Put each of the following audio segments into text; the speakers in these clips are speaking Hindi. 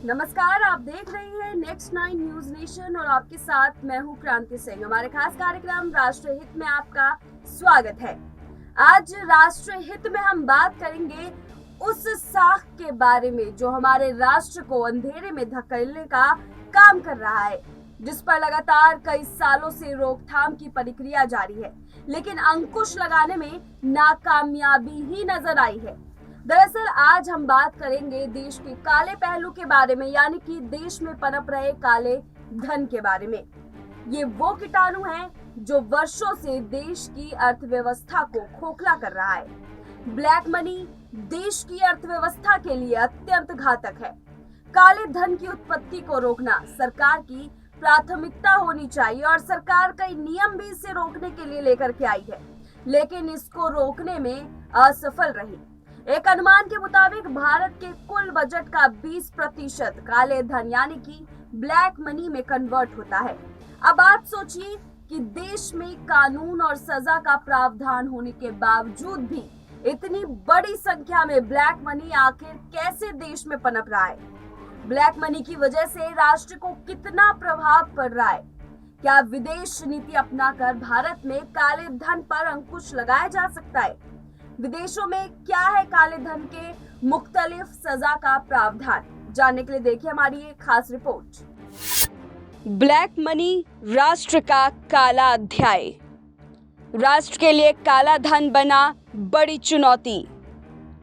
नमस्कार, आप देख रहे हैं नेक्स्ट 9 न्यूज नेशन और आपके साथ मैं हूं क्रांति सिंह। हमारे खास कार्यक्रम राष्ट्रीय हित में आपका स्वागत है। आज राष्ट्रीय हित में हम बात करेंगे उस साख के बारे में जो हमारे राष्ट्र को अंधेरे में धकेलने का काम कर रहा है, जिस पर लगातार कई सालों से रोकथाम की प्रक्रिया जारी है, लेकिन अंकुश लगाने में नाकामयाबी ही नजर आई है। दरअसल आज हम बात करेंगे देश के काले पहलू के बारे में, यानी कि देश में पनप रहे काले धन के बारे में। ये वो कीटाणु है जो वर्षों से देश की अर्थव्यवस्था को खोखला कर रहा है। ब्लैक मनी देश की अर्थव्यवस्था के लिए अत्यंत घातक है। काले धन की उत्पत्ति को रोकना सरकार की प्राथमिकता होनी चाहिए और सरकार कई नियम भी इसे रोकने के लिए लेकर के आई है, लेकिन इसको रोकने में असफल रही। एक अनुमान के मुताबिक भारत के कुल बजट का 20% काले धन यानी कि ब्लैक मनी में कन्वर्ट होता है। अब आप सोचिए कि देश में कानून और सजा का प्रावधान होने के बावजूद भी इतनी बड़ी संख्या में ब्लैक मनी आखिर कैसे देश में पनप रहा है। ब्लैक मनी की वजह से राष्ट्र को कितना प्रभाव पड़ रहा है। क्या विदेश नीति अपनाकर भारत में काले धन पर अंकुश लगाया जा सकता है? विदेशों में क्या है काले धन के मुख्तलिफ सजा का प्रावधान, जानने के लिए देखिए हमारी एक खास रिपोर्ट। ब्लैक मनी राष्ट्र का काला अध्याय। राष्ट्र के लिए काला धन बना बड़ी चुनौती।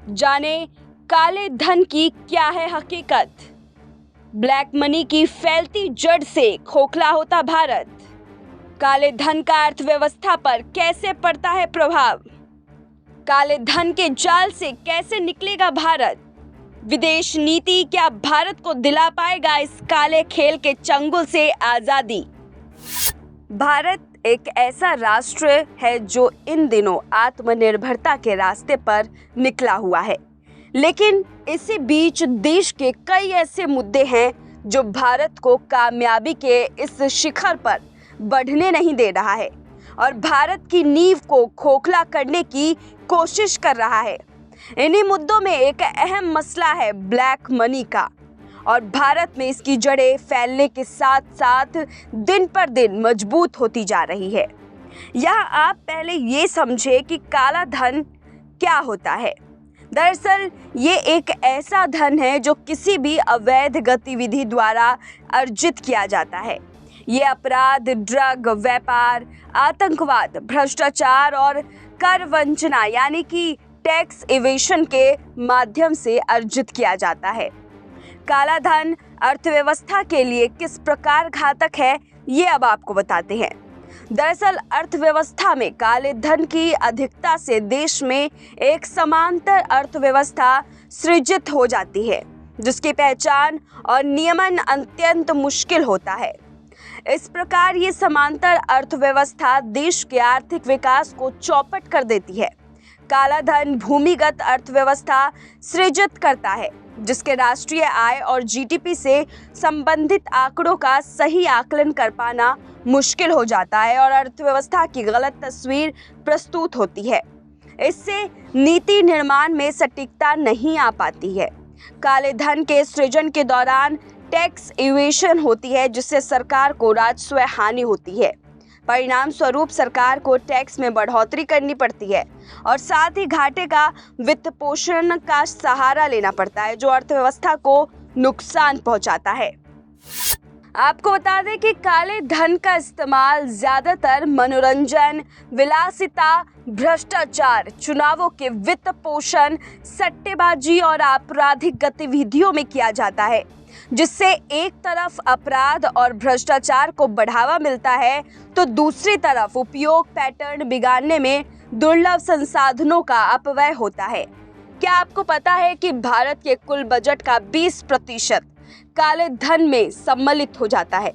जाने काले धन की क्या है हकीकत। ब्लैक मनी की फैलती जड़ से खोखला होता भारत। काले धन का अर्थव्यवस्था पर कैसे पड़ता है प्रभाव। काले धन के जाल से कैसे निकलेगा भारत। विदेश नीति क्या भारत को दिला पाएगा इस काले खेल के चंगुल से आजादी। भारत एक ऐसा राष्ट्र है जो इन दिनों आत्मनिर्भरता के रास्ते पर निकला हुआ है, लेकिन इसी बीच देश के कई ऐसे मुद्दे हैं जो भारत को कामयाबी के इस शिखर पर बढ़ने नहीं दे रहा है और भारत की नींव को खोखला करने की कोशिश कर रहा है। इन्हीं मुद्दों में एक अहम मसला है ब्लैक मनी का, और भारत में इसकी जड़ें फैलने के साथ साथ दिन पर दिन मजबूत होती जा रही है। यहाँ आप पहले ये समझे कि काला धन क्या होता है। दरअसल ये एक ऐसा धन है जो किसी भी अवैध गतिविधि द्वारा अर्जित किया जाता है। ये अपराध, ड्रग व्यापार, आतंकवाद, भ्रष्टाचार और कर वंचना यानी कि टैक्स इवेशन के माध्यम से अर्जित किया जाता है। काला धन अर्थव्यवस्था के लिए किस प्रकार घातक है, ये अब आपको बताते हैं। दरअसल अर्थव्यवस्था में काले धन की अधिकता से देश में एक समांतर अर्थव्यवस्था सृजित हो जाती है, जिसकी पहचान और नियमन अत्यंत मुश्किल होता है। इस प्रकार ये समांतर अर्थव्यवस्था देश के आर्थिक विकास को चौपट कर देती है। काला धन भूमिगत अर्थव्यवस्था सृजित करता है, जिसके राष्ट्रीय आय और जीडीपी से संबंधित आंकड़ों का सही आकलन कर पाना मुश्किल हो जाता है और अर्थव्यवस्था की गलत तस्वीर प्रस्तुत होती है। इससे नीति निर्माण में सटीकता नहीं आ पाती है। काले धन के सृजन के दौरान टैक्स इवेशन होती है, जिससे सरकार को राजस्व हानि होती है। परिणाम स्वरूप सरकार को टैक्स में बढ़ोतरी करनी पड़ती है और साथ ही घाटे का वित्त पोषण का सहारा लेना पड़ता है, जो अर्थव्यवस्था को नुकसान पहुंचाता है। आपको बता दें कि काले धन का इस्तेमाल ज्यादातर मनोरंजन, विलासिता, भ्रष्टाचार, चुनावों के वित्त पोषण, सट्टेबाजी और आपराधिक गतिविधियों में किया जाता है, जिससे एक तरफ अपराध और भ्रष्टाचार को बढ़ावा मिलता है तो दूसरी तरफ उपयोग पैटर्न बिगाड़ने में दुर्लभ संसाधनों का अपव्यय होता है। क्या आपको पता है कि भारत के कुल बजट का 20% काले धन में सम्मिलित हो जाता है।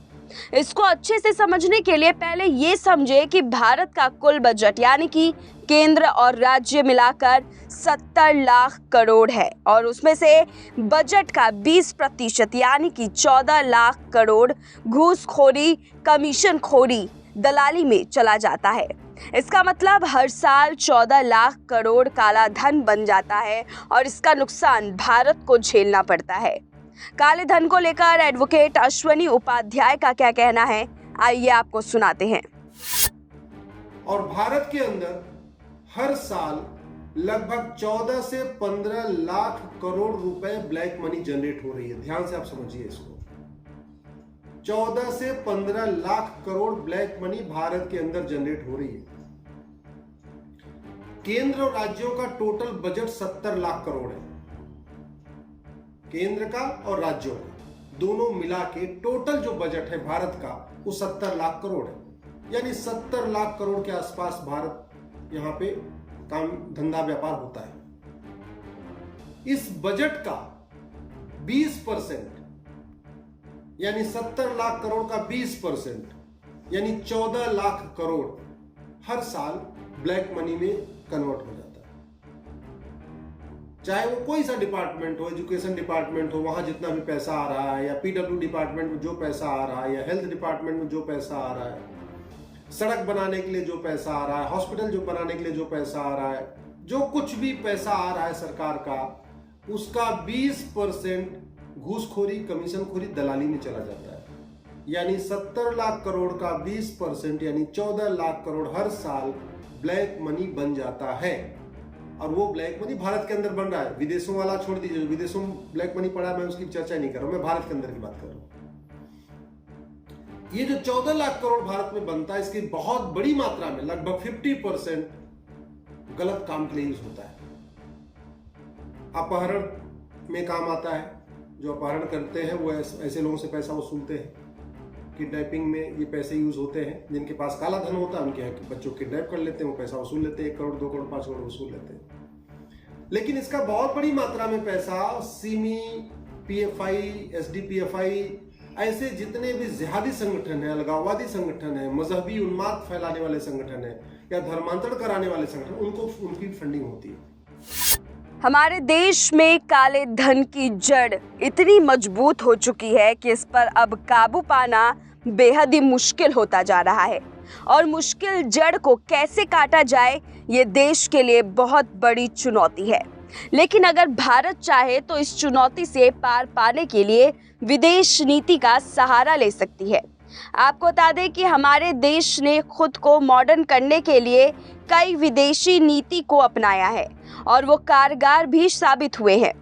इसको अच्छे से समझने के लिए पहले ये समझे कि भारत का कुल बजट यानी कि केंद्र और राज्य मिलाकर 70 लाख करोड़ है और उसमें से बजट का 20% यानी कि 14 लाख करोड़ घूसखोरी, कमीशनखोरी, दलाली में चला जाता है। इसका मतलब हर साल 14 लाख करोड़ काला धन बन जाता है और इसका नुकसान भारत को झेलना पड़ता है। काले धन को लेकर एडवोकेट अश्वनी उपाध्याय का क्या कहना है, आइए आपको सुनाते हैं। और भारत के अंदर हर साल लगभग 14 से 15 लाख करोड़ रुपए ब्लैक मनी जनरेट हो रही है। ध्यान से आप समझिए इसको, 14 से 15 लाख करोड़ ब्लैक मनी भारत के अंदर जनरेट हो रही है। केंद्र और राज्यों का टोटल बजट 70 लाख करोड़ है। केंद्र का और राज्यों का दोनों मिला के टोटल जो बजट है भारत का वो 70 लाख करोड़ है। यानी 70 लाख करोड़ के आसपास भारत यहां पे काम धंधा व्यापार होता है। इस बजट का 20% यानी 70 लाख करोड़ का 20% यानी 14 लाख करोड़ हर साल ब्लैक मनी में कन्वर्ट हो जाता है। चाहे वो कोई सा डिपार्टमेंट हो, एजुकेशन डिपार्टमेंट हो, वहां जितना भी पैसा आ रहा है, या पीडब्ल्यू डिपार्टमेंट में जो पैसा आ रहा है, या हेल्थ डिपार्टमेंट में जो पैसा आ रहा है, सड़क बनाने के लिए जो पैसा आ रहा है, हॉस्पिटल जो बनाने के लिए जो पैसा आ रहा है, जो कुछ भी पैसा आ रहा है सरकार का, उसका 20% घूसखोरी, कमीशनखोरी, दलाली में चला जाता है। यानी 70 लाख करोड़ का 20% यानी 14 लाख करोड़ हर साल ब्लैक मनी बन जाता है। और वो ब्लैक मनी भारत के अंदर बन रहा है। विदेशों वाला छोड़ दीजिए, जो विदेशों में ब्लैक मनी पड़ा है मैं उसकी चर्चा नहीं कर रहा हूं, मैं भारत के अंदर की बात कर रहा हूं। ये जो 14 लाख करोड़ भारत में बनता है, इसकी बहुत बड़ी मात्रा में लगभग 50% गलत काम के लिए यूज होता है। अपहरण में काम आता है। जो अपहरण करते हैं वो ऐसे लोगों से पैसा वसूलते हैं। किडनैपिंग में ये पैसे यूज होते हैं। जिनके पास काला धन होता है उनके बच्चों को किडनैप कर लेते हैं, वो पैसा वसूल लेते हैं, 1 करोड़ 2 करोड़ 5 करोड़ वसूल लेते हैं। लेकिन इसका बहुत बड़ी मात्रा में पैसा सिमी, पीएफआई, एसडीपीएफआई, ऐसे जितने भी जिहादी संगठन है, अलगाववादी संगठन है, मजहबी उन्माद फैलाने वाले संगठन है, या धर्मांतरण कराने वाले संगठन, उनकी फंडिंग होती है। हमारे देश में काले धन की जड़ इतनी मजबूत हो चुकी है कि इस पर अब काबू पाना बेहद ही मुश्किल होता जा रहा है। और मुश्किल जड़ को कैसे काटा जाए, ये देश के लिए बहुत बड़ी चुनौती है। लेकिन अगर भारत चाहे तो इस चुनौती से पार पाने के लिए विदेश नीति का सहारा ले सकती है। आपको बता दें कि हमारे देश ने खुद को मॉडर्न करने के लिए कई विदेशी नीति को अपनाया है और वो कारगर भी साबित हुए हैं।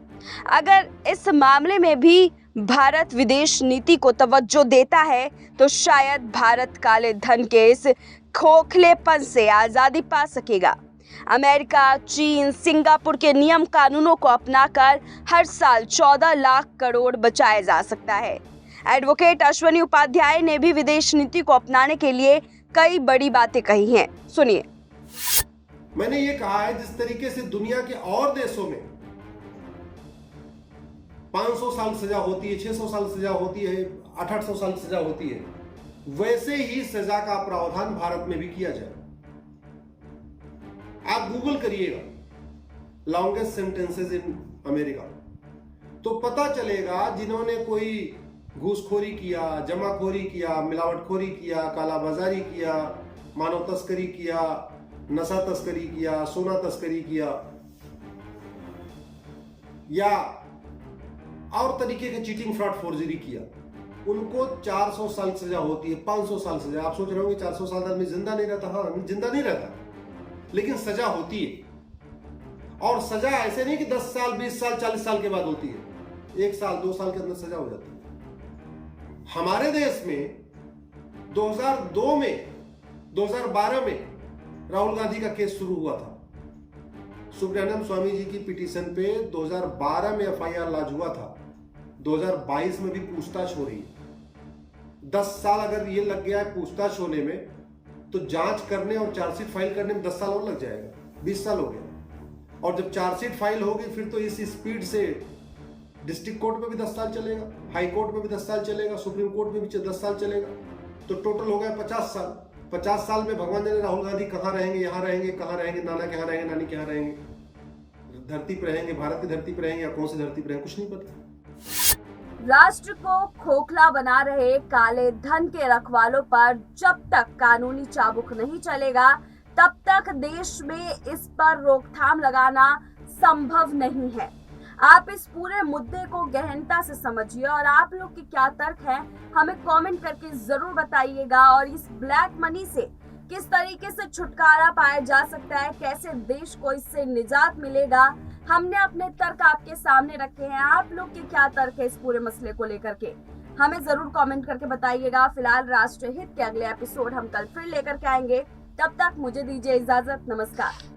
अगर इस मामले में भी भारत विदेश नीति को तवज्जो देता है तो शायद भारत काले धन के इस खोखलेपन से आज़ादी पा सकेगा। अमेरिका, चीन, सिंगापुर के नियम कानूनों को अपनाकर हर साल 14 लाख करोड़ बचाया जा सकता है। एडवोकेट अश्वनी उपाध्याय ने भी विदेश नीति को अपनाने के लिए कई बड़ी बातें कही हैं, सुनिए। मैंने ये कहा है, जिस तरीके से दुनिया के और देशों में 500 साल सजा होती है, 600 साल सजा होती है, 800 साल सजा होती है, वैसे ही सजा का प्रावधान भारत में भी किया जाए। आप गूगल करिएगा लॉन्गेस्ट सेंटेंसेस इन अमेरिका, तो पता चलेगा जिन्होंने कोई घूसखोरी किया, जमाखोरी किया, मिलावटखोरी किया, कालाबाजारी किया, मानव तस्करी किया, नशा तस्करी किया, सोना तस्करी किया, या और तरीके के चीटिंग, फ्रॉड, फोर्जरी किया, उनको 400 साल सजा होती है, 500 साल सजा। आप सोच रहे होंगे 400 साल आदमी जिंदा नहीं रहता। हाँ, जिंदा नहीं रहता, लेकिन सजा होती है। और सजा ऐसे नहीं कि 10 साल, 20 साल, 40 साल के बाद होती है। 1 साल, 2 साल के अंदर सजा हो जाती है। हमारे देश में 2002 में, 2012 में राहुल गांधी का केस शुरू हुआ था। सुब्रमण्यम स्वामी जी की पिटीशन पे 2012 में एफआईआर लॉन्च हुआ था। 2022 में भी पूछताछ हो रही है। 10 साल अगर ये लग गया है पूछताछ होने में, तो जांच करने और चार्जशीट फाइल करने में 10 साल और लग जाएगा। 20 साल हो गया। और जब चार्जशीट फाइल होगी फिर तो इस स्पीड से डिस्ट्रिक्ट कोर्ट में भी 10 साल चलेगा, हाई कोर्ट में भी 10 साल चलेगा, सुप्रीम कोर्ट में भी 10 साल चलेगा, तो टोटल हो गया 50 साल। 50 साल में भगवान जाने राहुल गांधी कहाँ रहेंगे, यहाँ रहेंगे, कहाँ रहेंगे, नाना के यहाँ रहेंगे, नानी के यहाँ रहेंगे, धरती पर रहेंगे, भारत की धरती पर रहेंगे या कौन सी धरती पर रहेंगे, कुछ नहीं पता। राष्ट्र को खोखला बना रहे काले धन के रखवालों पर जब तक कानूनी चाबुक नहीं चलेगा, तब तक देश में इस पर रोकथाम लगाना संभव नहीं है। आप इस पूरे मुद्दे को गहनता से समझिए और आप लोग के क्या तर्क हैं हमें कमेंट करके जरूर बताइएगा। और इस ब्लैक मनी से किस तरीके से छुटकारा पाया जा सकता है, कैसे देश को इससे निजात मिलेगा, हमने अपने तर्क आपके सामने रखे हैं। आप लोग के क्या तर्क है इस पूरे मसले को लेकर के हमें जरूर कमेंट करके बताइएगा। फिलहाल राष्ट्रीय हित के अगले एपिसोड हम कल फिर लेकर के आएंगे, तब तक मुझे दीजिए इजाजत। नमस्कार।